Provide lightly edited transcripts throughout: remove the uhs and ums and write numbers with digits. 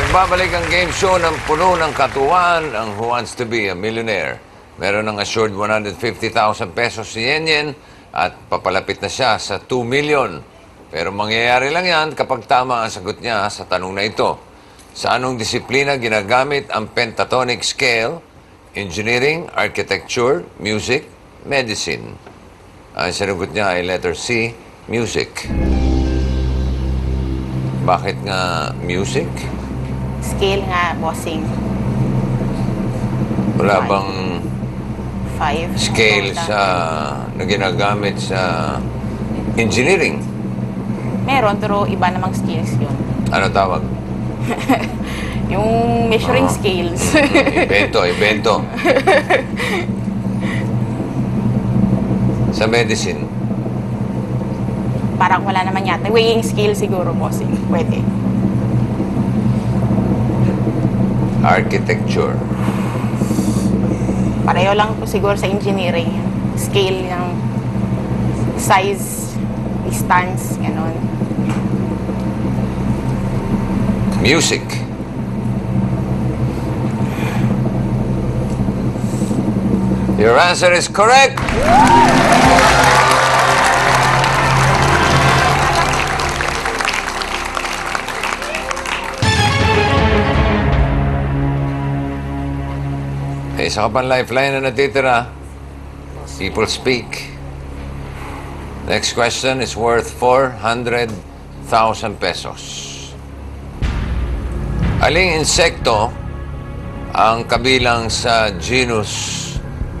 Nagbabalik ang game show ng puno ng katuwaan, ang Who Wants to Be a Millionaire. Meron ng assured 150,000 pesos si Yen at papalapit na siya sa 2 million. Pero mangyayari lang yan kapag tama ang sagot niya sa tanong na ito. Sa anong disiplina ginagamit ang pentatonic scale? Engineering, architecture, music, medicine. Ang sinagot niya ay letter C, music. Bakit nga music? Scale nga, bossing. Wala Five. bang 5. scale na ginagamit sa engineering? Meron, pero iba namang skills yun. Ano tawag? Yung measuring skills. Ibento. Sa medicine? Parang wala naman yata. Weighing scale siguro, bossing. Pwede. Architecture. Pareho lang po siguro sa engineering. Scale ng size, distance, gano'n. Music. Your answer is correct. Isa ka pang lifeline na natitira. People speak. Next question is worth 400,000 pesos. Aling insekto ang kabilang sa genus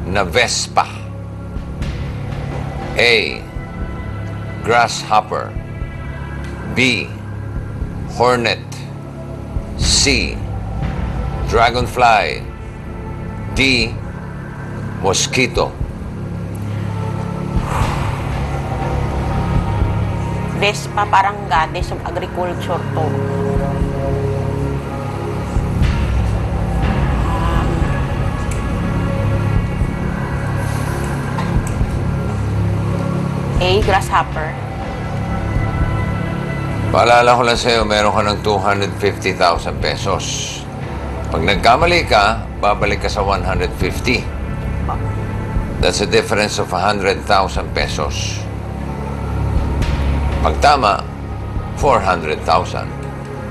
na Vespa? A. Grasshopper. B. Hornet. C. Dragonfly. D. Mosquito. Vespa, parang goddess of agriculture to. A. Grasshopper. Paalala ko lang sa'yo, meron ka ng 250,000 pesos. Pag nagkamali ka, babalik ka sa 150. That's a difference of 100,000 pesos. Pag tama, 400,000.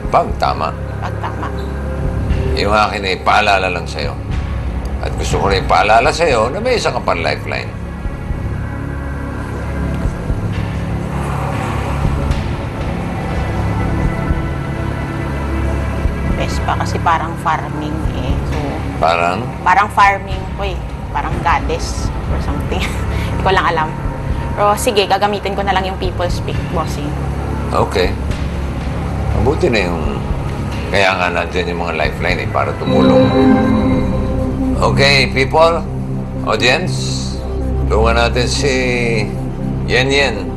Pag tama, Pag tama. yung akin ay paalala lang sa'yo. At gusto ko rin paalala sa'yo na may isa ka pang lifeline. Vespa kasi parang farming eh. So, Parang farming ko eh. Parang goddess or something. Hindi ko lang alam. Pero sige, gagamitin ko na lang yung people speak, bossing. okay. Mabuti na yung... Kaya nga natin yung mga lifeline eh, para tumulong. Okay, people, audience, tulungan natin si Yen.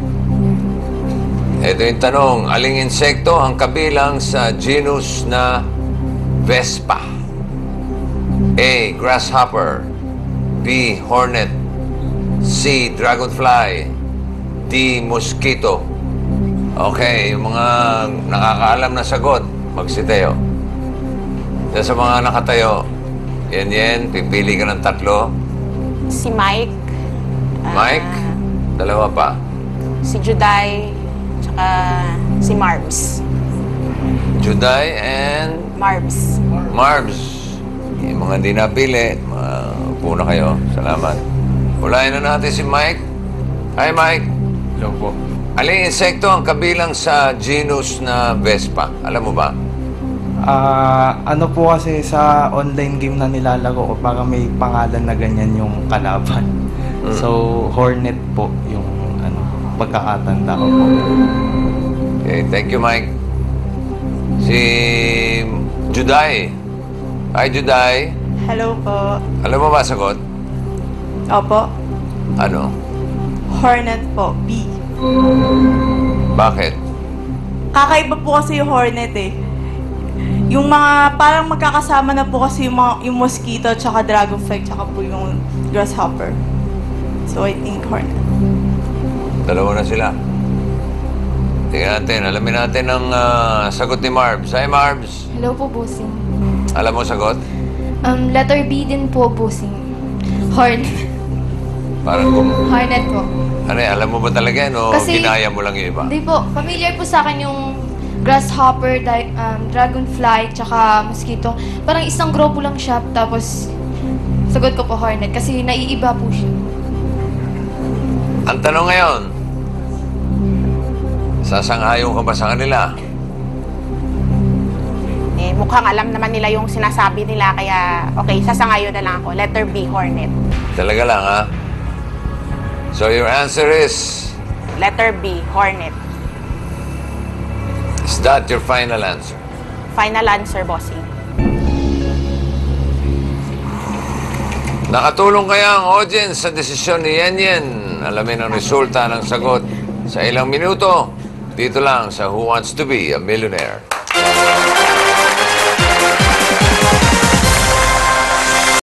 Ito yung tanong, aling insekto ang kabilang sa genus na Vespa? A. Grasshopper. B. Hornet. C. Dragonfly. D. Mosquito. Okay, yung mga nakakaalam na sagot, magsitayo. Diyan sa mga nakatayo, Yen, pipili ka ng tatlo. Si Mike. Mike, dalawa pa. Si Juday. Tsaka si Marbs. Juday and Marbs. Yung mga hindi napili, upo na kayo. Salamat. Ulayin na natin si Mike. Hi, Mike. Hello po. Aling insekto ang kabilang sa genus na Vespa? Alam mo ba? Ano po kasi sa online game na nilalaro ko, parang may pangalan na ganyan yung kalaban. So, Hornet po yung pagkakatanda ko po. Okay, thank you, Mike. Si Juday. Hi, Juday. Hello po. Alam mo ba sagot? Opo. Ano? Hornet po. B. Bakit? Kakaiba po kasi yung hornet eh. Yung mga, parang magkakasama na po kasi yung mosquito, tsaka dragonfly, tsaka po yung grasshopper. So I think hornet. Dalawa na sila. Tingnan natin, alamin natin ang sagot ni Marbs. Hi, Marbs. Hello po, bossing. Alam mo sagot? Letter B din po, bossing. Hornet. Parang Hornet po. ano alam mo ba talaga yan o Kasi- ginaya mo lang yung iba? Hindi po, familiar po sa akin yung grasshopper, dragonfly, tsaka mosquito. Parang isang grupo lang siya, tapos sagot ko po hornet kasi naiiba po siya. Ang tanong ngayon, sasang-ayon ka ba sa kanila? Eh, mukhang alam naman nila yung sinasabi nila, kaya okay, sasangayon na lang ako. Letter B, Hornet. Talaga lang, ha? So your answer is, Letter B, Hornet. is that your final answer? Final answer, bossing. Nakatulong kaya ang audience sa desisyon ni Yen Yen? Alamin ang resulta ng sagot sa ilang minuto. Dito lang sa Who Wants to Be a Millionaire.